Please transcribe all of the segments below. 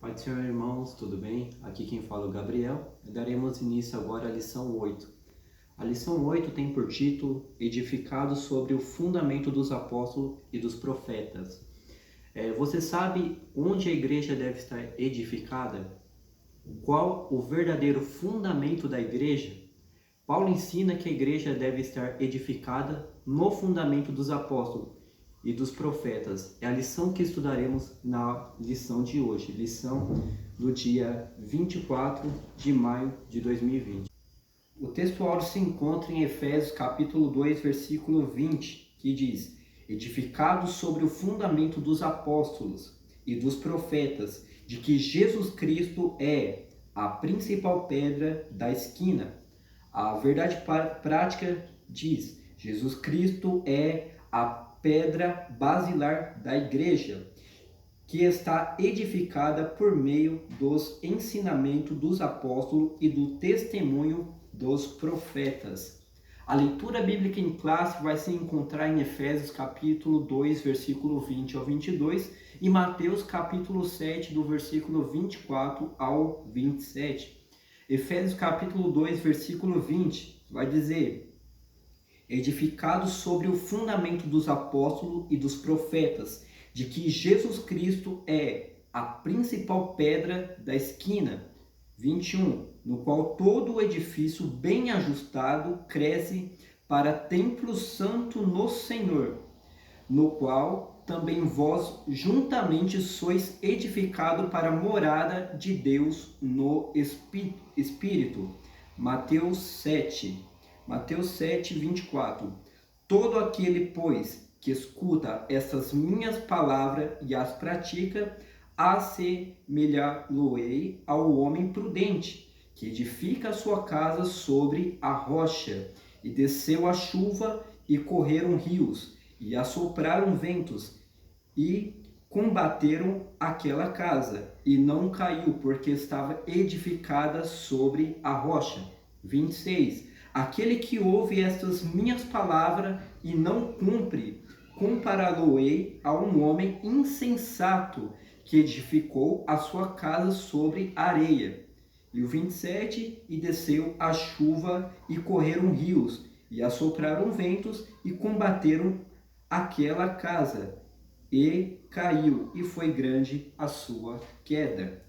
Pai do Senhor, irmãos, tudo bem? Aqui quem fala é o Gabriel. Daremos início agora à lição 8. A lição 8 tem por título Edificado sobre o fundamento dos apóstolos e dos profetas. Você sabe onde a igreja deve estar edificada? Qual o verdadeiro fundamento da igreja? Paulo ensina que a igreja deve estar edificada no fundamento dos apóstolos e dos profetas. É a lição que estudaremos na lição de hoje, lição do dia 24 de maio de 2020. O texto áureo se encontra em Efésios capítulo 2, versículo 20, que diz: edificados sobre o fundamento dos apóstolos e dos profetas, de que Jesus Cristo é a principal pedra da esquina. A verdade prática diz: Jesus Cristo é a pedra basilar da igreja, que está edificada por meio dos ensinamentos dos apóstolos e do testemunho dos profetas. A leitura bíblica em classe vai se encontrar em Efésios capítulo 2, versículo 20 ao 22 e Mateus capítulo 7, do versículo 24 ao 27. Efésios capítulo 2, versículo 20, vai dizer: edificados sobre o fundamento dos apóstolos e dos profetas, de que Jesus Cristo é a principal pedra da esquina. 21, no qual todo o edifício bem ajustado cresce para templo santo no Senhor, no qual também vós juntamente sois edificado para a morada de Deus no Espírito. Mateus 7, 24. Todo aquele, pois, que escuta essas minhas palavras e as pratica, assemelhá-lo-ei ao homem prudente, que edifica a sua casa sobre a rocha, e desceu a chuva, e correram rios, e assopraram ventos, e combateram aquela casa, e não caiu, porque estava edificada sobre a rocha. 26. Aquele que ouve estas minhas palavras e não cumpre, compará-lo-ei a um homem insensato, que edificou a sua casa sobre areia. E o 27, e desceu a chuva, e correram rios, e assopraram ventos, e combateram aquela casa, e caiu, e foi grande a sua queda.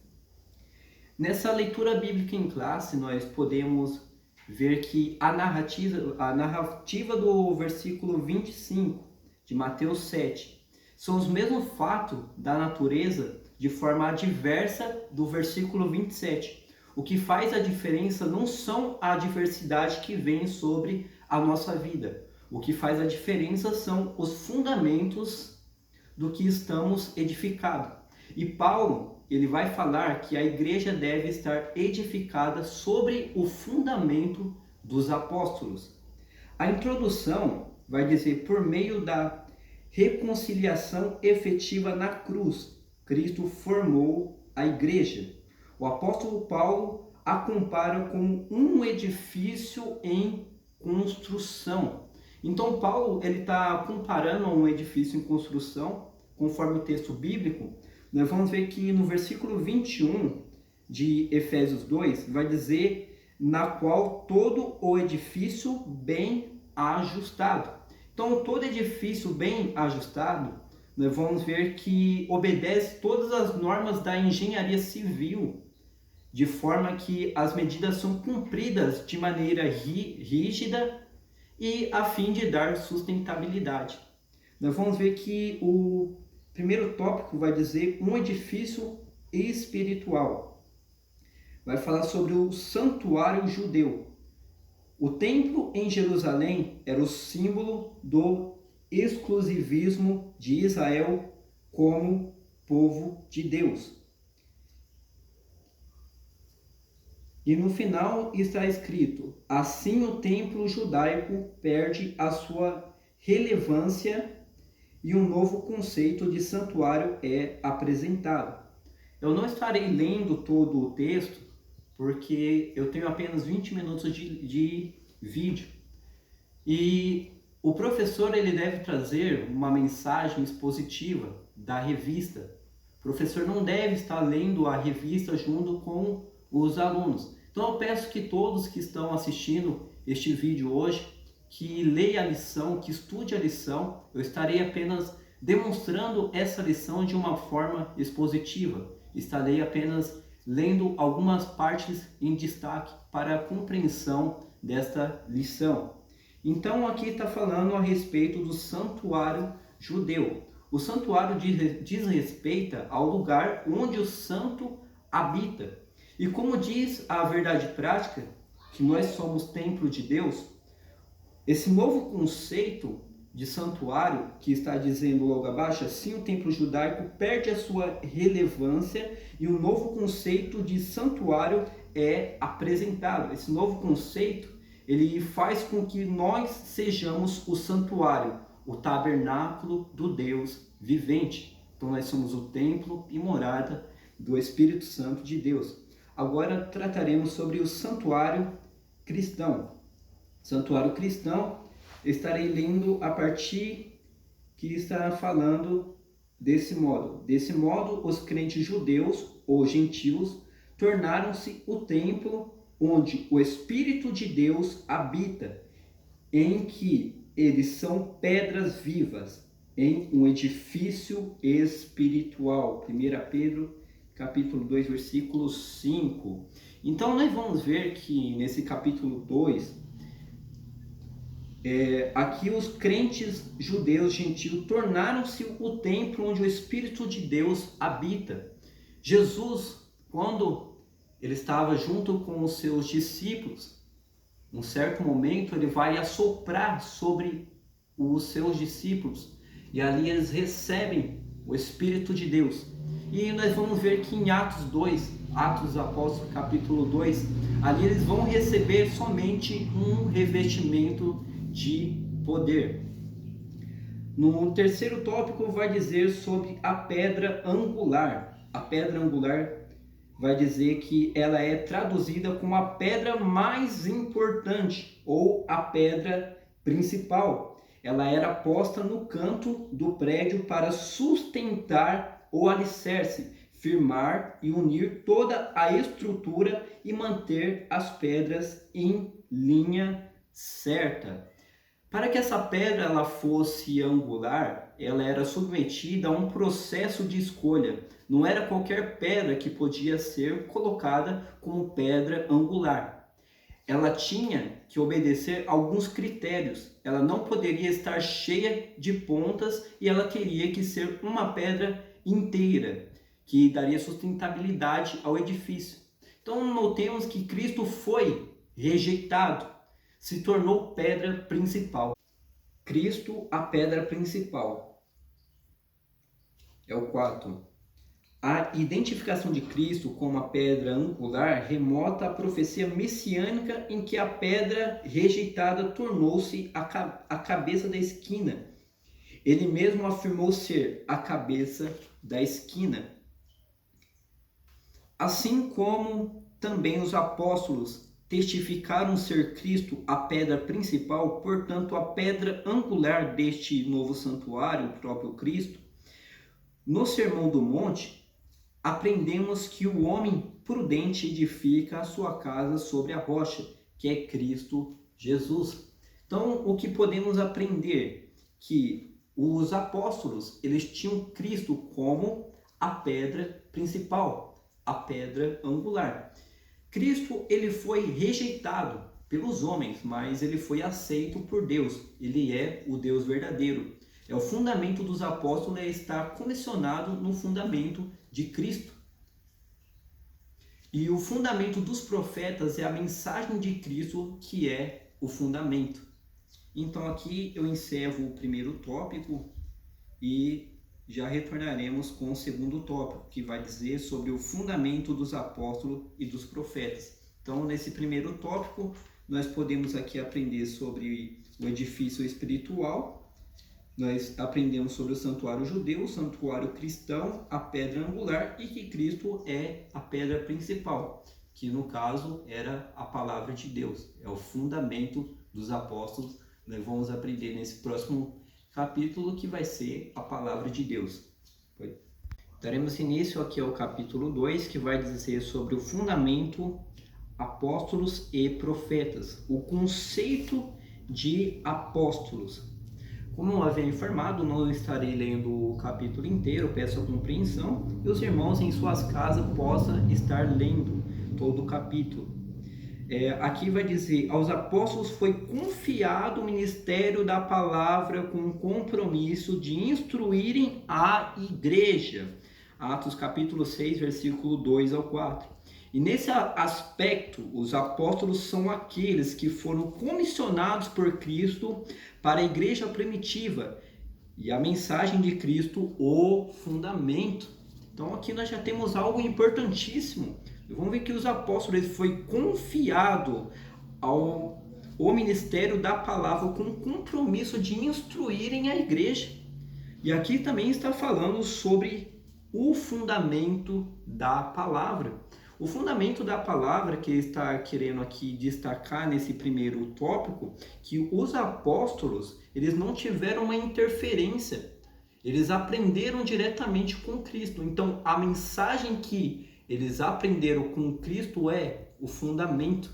Nessa leitura bíblica em classe, nós podemos ver que a narrativa do versículo 25 de Mateus 7 são os mesmos fatos da natureza de forma adversa do versículo 27. O que faz a diferença não são a adversidade que vem sobre a nossa vida. O que faz a diferença são os fundamentos do que estamos edificados. E Paulo, ele vai falar que a igreja deve estar edificada sobre o fundamento dos apóstolos. A introdução vai dizer: por meio da reconciliação efetiva na cruz, Cristo formou a igreja. O apóstolo Paulo a compara com um edifício em construção. Então Paulo está comparando um edifício em construção, conforme o texto bíblico. Nós vamos ver que no versículo 21 de Efésios 2 vai dizer: na qual todo o edifício bem ajustado. Então todo edifício bem ajustado, nós vamos ver que obedece todas as normas da engenharia civil, de forma que as medidas são cumpridas de maneira rígida e a fim de dar sustentabilidade. Nós vamos ver que o primeiro tópico vai dizer um edifício espiritual. Vai falar sobre o santuário judeu. O templo em Jerusalém era o símbolo do exclusivismo de Israel como povo de Deus. E no final está escrito: assim o templo judaico perde a sua relevância e um novo conceito de santuário é apresentado. Eu não estarei lendo todo o texto, porque eu tenho apenas 20 minutos de vídeo. E o professor ele deve trazer uma mensagem expositiva da revista, O professor não deve estar lendo a revista junto com os alunos. Então eu peço que todos que estão assistindo este vídeo hoje, que leia a lição, que estude a lição. Eu estarei apenas demonstrando essa lição de uma forma expositiva. Estarei apenas lendo algumas partes em destaque para a compreensão desta lição. Então aqui está falando a respeito do santuário judeu. O santuário diz respeito ao lugar onde o santo habita. E como diz a verdade prática, que nós somos templo de Deus, esse novo conceito de santuário, que está dizendo logo abaixo, assim o templo judaico perde a sua relevância e o novo conceito de santuário é apresentado. Esse novo conceito, ele faz com que nós sejamos o santuário, o tabernáculo do Deus vivente. Então nós somos o templo e morada do Espírito Santo de Deus. Agora trataremos sobre o santuário cristão. Santuário cristão, estarei lendo a partir que está falando desse modo. Desse modo, os crentes judeus ou gentios tornaram-se o templo onde o Espírito de Deus habita, em que eles são pedras vivas em um edifício espiritual. 1 Pedro, capítulo 2, versículo 5. Então, nós vamos ver que nesse capítulo 2, aqui os crentes judeus gentios tornaram-se o templo onde o Espírito de Deus habita. Jesus, quando ele estava junto com os seus discípulos, num certo momento ele vai assoprar sobre os seus discípulos e ali eles recebem o Espírito de Deus. E nós vamos ver que em Atos 2, Atos dos Apóstolos, capítulo 2, ali eles vão receber somente um revestimento de poder. No terceiro tópico vai dizer sobre a pedra angular. A pedra angular vai dizer que ela é traduzida como a pedra mais importante ou a pedra principal. Ela era posta no canto do prédio para sustentar o alicerce, firmar e unir toda a estrutura e manter as pedras em linha certa. Para que essa pedra ela fosse angular, ela era submetida a um processo de escolha. Não era qualquer pedra que podia ser colocada como pedra angular. Ela tinha que obedecer a alguns critérios. Ela não poderia estar cheia de pontas e ela teria que ser uma pedra inteira, que daria sustentabilidade ao edifício. Então notemos que Cristo foi rejeitado, se tornou pedra principal. Cristo, a pedra principal. É o 4. A identificação de Cristo como a pedra angular remota a profecia messiânica em que a pedra rejeitada tornou-se a cabeça da esquina. Ele mesmo afirmou ser a cabeça da esquina. Assim como também os apóstolos testificaram ser Cristo a pedra principal, portanto a pedra angular deste novo santuário, o próprio Cristo. No Sermão do Monte, aprendemos que o homem prudente edifica a sua casa sobre a rocha, que é Cristo Jesus. Então, o que podemos aprender? Que os apóstolos, eles tinham Cristo como a pedra principal, a pedra angular. Cristo, ele foi rejeitado pelos homens, mas ele foi aceito por Deus. Ele é o Deus verdadeiro. O fundamento dos apóstolos é estar comissionado no fundamento de Cristo. E o fundamento dos profetas é a mensagem de Cristo, que é o fundamento. Então aqui eu encerro o primeiro tópico e já retornaremos com o segundo tópico, que vai dizer sobre o fundamento dos apóstolos e dos profetas. Então, nesse primeiro tópico, nós podemos aqui aprender sobre o edifício espiritual, nós aprendemos sobre o santuário judeu, o santuário cristão, a pedra angular e que Cristo é a pedra principal, que no caso era a palavra de Deus, é o fundamento dos apóstolos. Nós vamos aprender nesse próximo capítulo que vai ser a palavra de Deus. Daremos início aqui ao capítulo 2, que vai dizer sobre o fundamento, apóstolos e profetas, o conceito de apóstolos. Como havia informado, não estarei lendo o capítulo inteiro, peço a compreensão, e os irmãos em suas casas possam estar lendo todo o capítulo. Aqui vai dizer, aos apóstolos foi confiado o ministério da palavra com o compromisso de instruírem a igreja. Atos capítulo 6, versículo 2 ao 4. E nesse aspecto, os apóstolos são aqueles que foram comissionados por Cristo para a igreja primitiva. E a mensagem de Cristo, o fundamento. Então aqui nós já temos algo importantíssimo. Vamos ver que os apóstolos foi confiado ao ministério da palavra com o compromisso de instruírem a igreja. E aqui também está falando sobre o fundamento da palavra. O fundamento da palavra que está querendo aqui destacar nesse primeiro tópico, que os apóstolos, eles não tiveram uma interferência. Eles aprenderam diretamente com Cristo. Então, a mensagem que eles aprenderam com Cristo é o fundamento.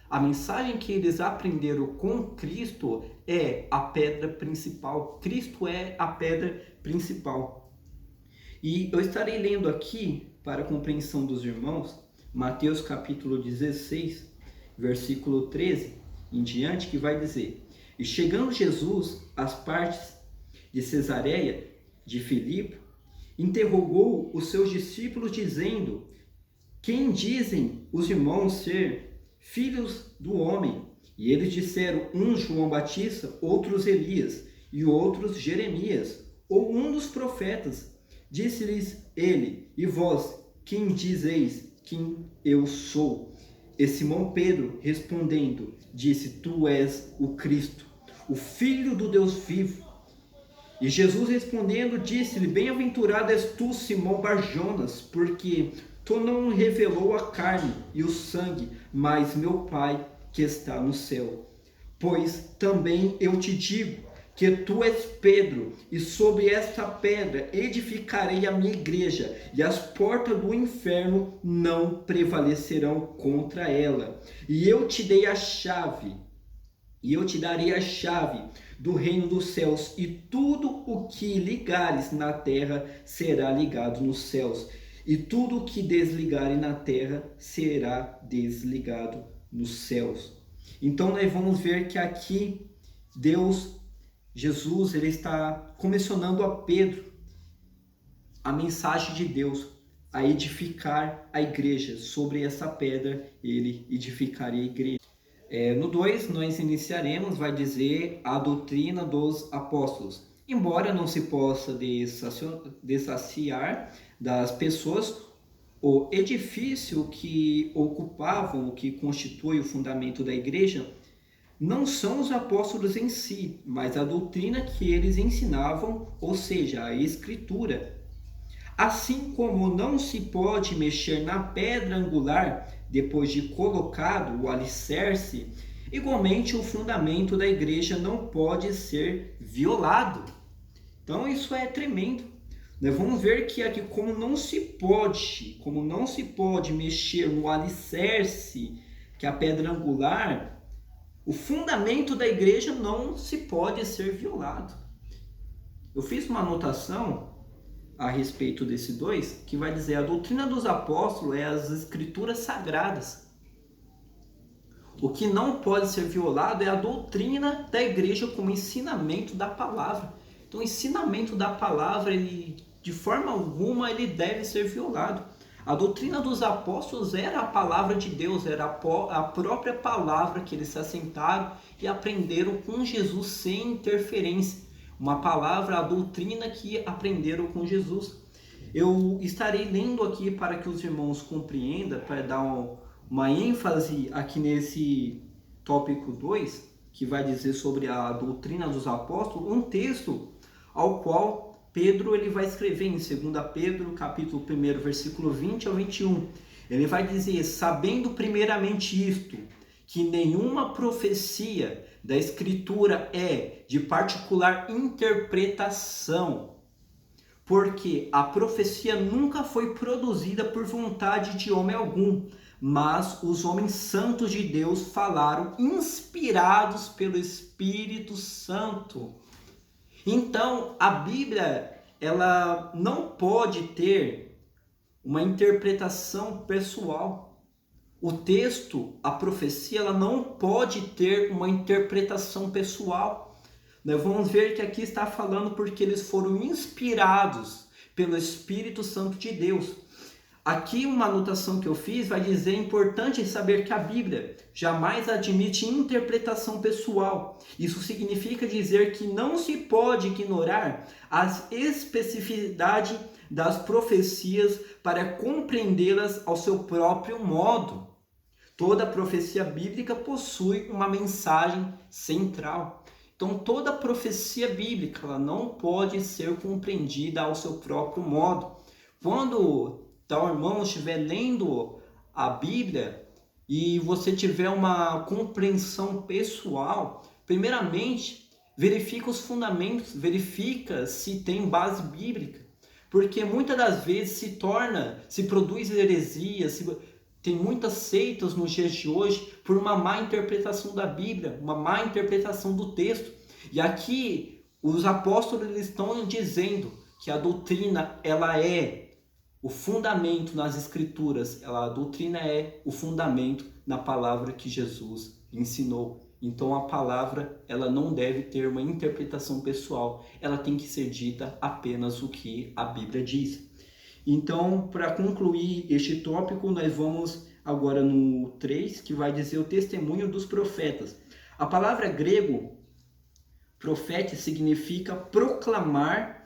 A mensagem que eles aprenderam com Cristo é a pedra principal. Cristo é a pedra principal. E eu estarei lendo aqui, para a compreensão dos irmãos, Mateus capítulo 16, versículo 13 em diante, que vai dizer: E chegando Jesus às partes de Cesareia de Filipe, interrogou os seus discípulos, dizendo: Quem dizem os irmãos ser filhos do homem? E eles disseram: uns João Batista, outros Elias, e outros Jeremias, ou um dos profetas. Disse-lhes ele: E vós, quem dizeis quem eu sou? E Simão Pedro, respondendo, disse: Tu és o Cristo, o Filho do Deus vivo. E Jesus respondendo, disse-lhe: Bem-aventurado és tu, Simão Bar-Jonas, porque tu não revelou a carne e o sangue, mas meu Pai que está no céu. Pois também eu te digo que tu és Pedro, e sobre esta pedra edificarei a minha igreja, e as portas do inferno não prevalecerão contra ela. E eu te darei a chave do reino dos céus, e tudo o que ligares na terra será ligado nos céus, e tudo o que desligares na terra será desligado nos céus. Então nós vamos ver que aqui Jesus, ele está comissionando a Pedro a mensagem de Deus, a edificar a igreja. Sobre essa pedra ele edificaria a igreja. No 2 nós iniciaremos, vai dizer a doutrina dos apóstolos. Embora não se possa dissociar das pessoas, o edifício que ocupavam, o que constitui o fundamento da igreja, não são os apóstolos em si, mas a doutrina que eles ensinavam, ou seja, a escritura. Assim como não se pode mexer na pedra angular depois de colocado o alicerce, igualmente o fundamento da igreja não pode ser violado. Então isso é tremendo. Nós vamos ver que aqui como não se pode mexer no alicerce, que é a pedra angular, o fundamento da igreja não se pode ser violado. Eu fiz uma anotação a respeito desse 2, que vai dizer: a doutrina dos apóstolos é as escrituras sagradas. O que não pode ser violado é a doutrina da igreja como ensinamento da palavra. Então o ensinamento da palavra, de forma alguma, ele deve ser violado. A doutrina dos apóstolos era a palavra de Deus, era a própria palavra que eles se assentaram e aprenderam com Jesus sem interferência. Uma palavra, a doutrina que aprenderam com Jesus. Eu estarei lendo aqui para que os irmãos compreendam, para dar uma ênfase aqui nesse tópico 2, que vai dizer sobre a doutrina dos apóstolos, um texto ao qual Pedro ele vai escrever em 2 Pedro, capítulo 1, versículo 20 ao 21. Ele vai dizer: sabendo primeiramente isto, que nenhuma profecia da Escritura é de particular interpretação, porque a profecia nunca foi produzida por vontade de homem algum, mas os homens santos de Deus falaram inspirados pelo Espírito Santo. Então, a Bíblia, ela não pode ter uma interpretação pessoal. O texto, a profecia, ela não pode ter uma interpretação pessoal. Nós vamos ver que aqui está falando porque eles foram inspirados pelo Espírito Santo de Deus. Aqui uma anotação que eu fiz vai dizer: é importante saber que a Bíblia jamais admite interpretação pessoal. Isso significa dizer que não se pode ignorar as especificidades das profecias para compreendê-las ao seu próprio modo. Toda profecia bíblica possui uma mensagem central. Então, toda profecia bíblica ela não pode ser compreendida ao seu próprio modo. Quando tal irmão estiver lendo a Bíblia e você tiver uma compreensão pessoal, primeiramente, verifica os fundamentos, verifica se tem base bíblica. Porque muitas das vezes se produz heresia, tem muitas seitas nos dias de hoje por uma má interpretação da Bíblia, uma má interpretação do texto. E aqui os apóstolos eles estão dizendo que a doutrina ela é o fundamento nas Escrituras, a doutrina é o fundamento na palavra que Jesus ensinou. Então a palavra ela não deve ter uma interpretação pessoal, ela tem que ser dita apenas o que a Bíblia diz. Então, para concluir este tópico, nós vamos agora no 3, que vai dizer o testemunho dos profetas. A palavra grego, profeta, significa proclamar,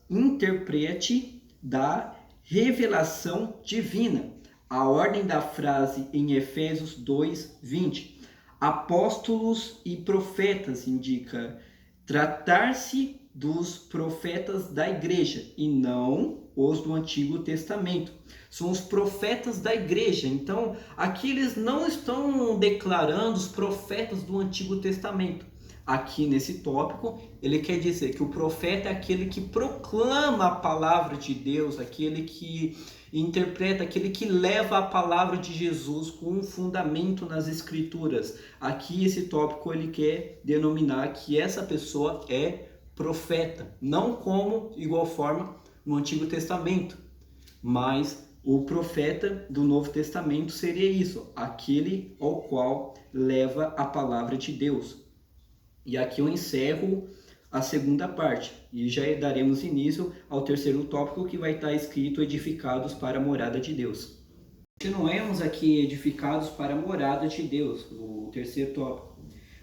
interprete da revelação divina. A ordem da frase em Efésios 2:20. Apóstolos e profetas indica tratar-se dos profetas da igreja e não os do Antigo Testamento. São os profetas da igreja. Então, aqui eles não estão declarando os profetas do Antigo Testamento. Aqui nesse tópico, ele quer dizer que o profeta é aquele que proclama a palavra de Deus, aquele que interpreta, aquele que leva a palavra de Jesus com um fundamento nas Escrituras. Aqui esse tópico ele quer denominar que essa pessoa é profeta, não como igual forma no Antigo Testamento, mas o profeta do Novo Testamento seria isso, aquele ao qual leva a palavra de Deus. E aqui eu encerro a segunda parte e já daremos início ao terceiro tópico, que vai estar escrito edificados para a morada de Deus. Continuemos aqui edificados para a morada de Deus. O terceiro tópico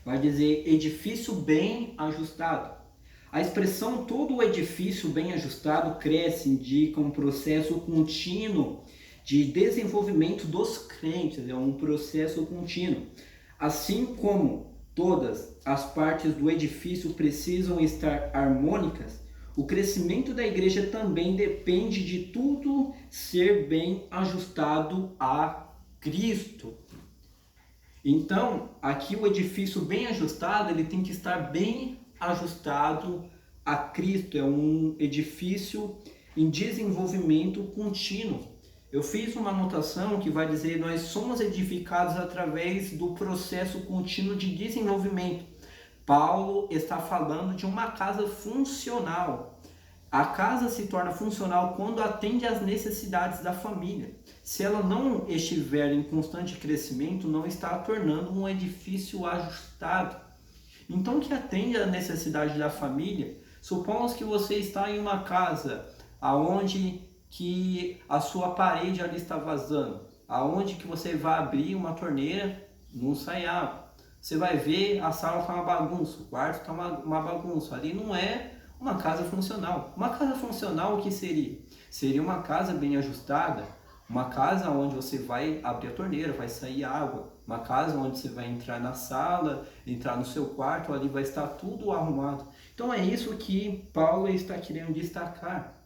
vai dizer edifício bem ajustado. A expressão todo o edifício bem ajustado cresce indica um processo contínuo de desenvolvimento dos crentes, é um processo contínuo. Assim como todas as partes do edifício precisam estar harmônicas, o crescimento da igreja também depende de tudo ser bem ajustado a Cristo. Então, aqui o edifício bem ajustado, ele tem que estar bem ajustado a Cristo. É um edifício em desenvolvimento contínuo. Eu fiz uma anotação que vai dizer: nós somos edificados através do processo contínuo de desenvolvimento. Paulo está falando de uma casa funcional. A casa se torna funcional quando atende às necessidades da família. Se ela não estiver em constante crescimento, não está tornando um edifício ajustado. Então, que atende à necessidade da família. Supomos que você está em uma casa aonde que a sua parede ali está vazando, aonde que você vai abrir uma torneira, não sai água. Você vai ver a sala está uma bagunça, o quarto está uma bagunça. Ali não é uma casa funcional. Uma casa funcional o que seria? Seria uma casa bem ajustada, uma casa onde você vai abrir a torneira, vai sair água, uma casa onde você vai entrar na sala, entrar no seu quarto, ali vai estar tudo arrumado. Então é isso que Paulo está querendo destacar.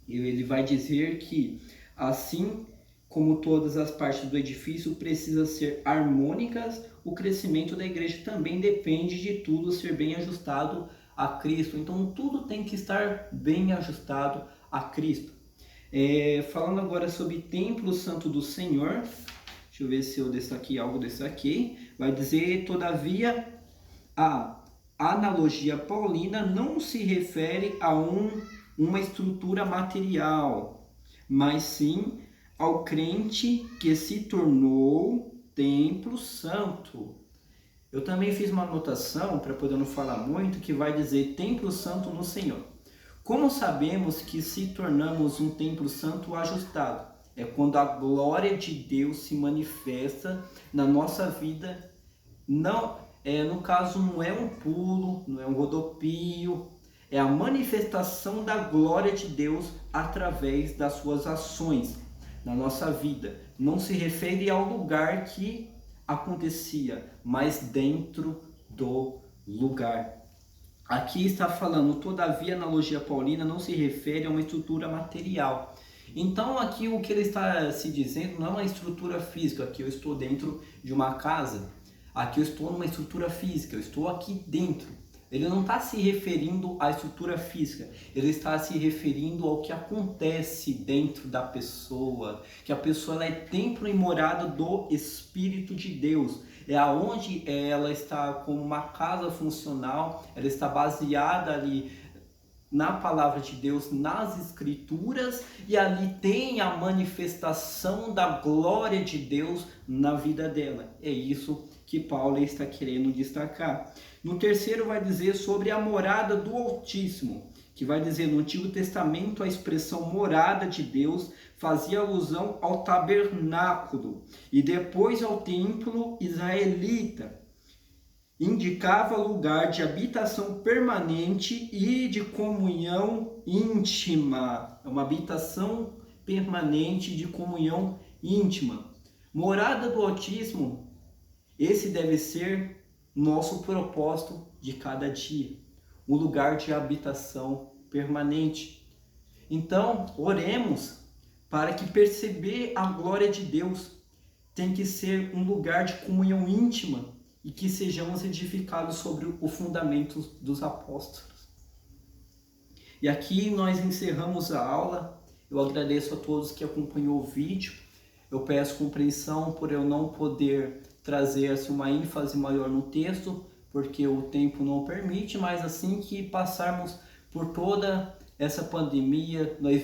Ele vai dizer que, assim como todas as partes do edifício precisam ser harmônicas, o crescimento da igreja também depende de tudo ser bem ajustado a Cristo. Então tudo tem que estar bem ajustado a Cristo. Falando agora sobre templo santo do Senhor, deixa eu ver se eu destaquei algo desse aqui. Vai dizer, todavia, a analogia paulina não se refere a uma estrutura material, mas sim ao crente que se tornou templo santo. Eu também fiz uma anotação, para poder não falar muito, que vai dizer templo santo no Senhor. Como sabemos que se tornamos um templo santo ajustado? É quando a glória de Deus se manifesta na nossa vida. Não, no caso, não é um pulo, não é um rodopio, é a manifestação da glória de Deus através das suas ações na nossa vida. Não se refere ao lugar que acontecia, mas dentro do lugar. Aqui está falando, todavia, a analogia paulina não se refere a uma estrutura material. Então aqui o que ele está se dizendo não é uma estrutura física, aqui eu estou dentro de uma casa, aqui eu estou numa estrutura física, eu estou aqui dentro. Ele não está se referindo à estrutura física, ele está se referindo ao que acontece dentro da pessoa, que a pessoa ela é templo e morada do Espírito de Deus. É aonde ela está como uma casa funcional, ela está baseada ali na palavra de Deus, nas escrituras, e ali tem a manifestação da glória de Deus na vida dela. É isso que Paulo está querendo destacar. No terceiro vai dizer sobre a morada do Altíssimo, que vai dizer no Antigo Testamento a expressão morada de Deus fazia alusão ao tabernáculo e depois ao templo israelita. Indicava lugar de habitação permanente e de comunhão íntima. É uma habitação permanente de comunhão íntima. Morada do Altíssimo, esse deve ser nosso propósito de cada dia. Um lugar de habitação permanente. Então, oremos para que perceber a glória de Deus tem que ser um lugar de comunhão íntima e que sejamos edificados sobre o fundamento dos apóstolos. E aqui nós encerramos a aula. Eu agradeço a todos que acompanhou o vídeo. Eu peço compreensão por eu não poder trazer assim, uma ênfase maior no texto, porque o tempo não permite, mas assim que passarmos por toda essa pandemia, nós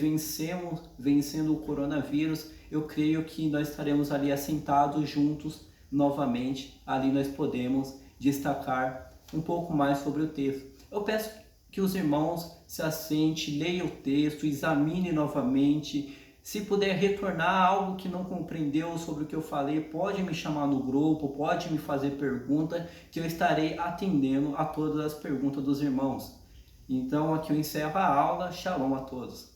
vencendo o coronavírus, eu creio que nós estaremos ali assentados juntos novamente. Ali nós podemos destacar um pouco mais sobre o texto. Eu peço que os irmãos se assentem, leiam o texto, examinem novamente. Se puder retornar algo que não compreendeu sobre o que eu falei, pode me chamar no grupo, pode me fazer pergunta, que eu estarei atendendo a todas as perguntas dos irmãos. Então aqui eu encerro a aula. Shalom a todos.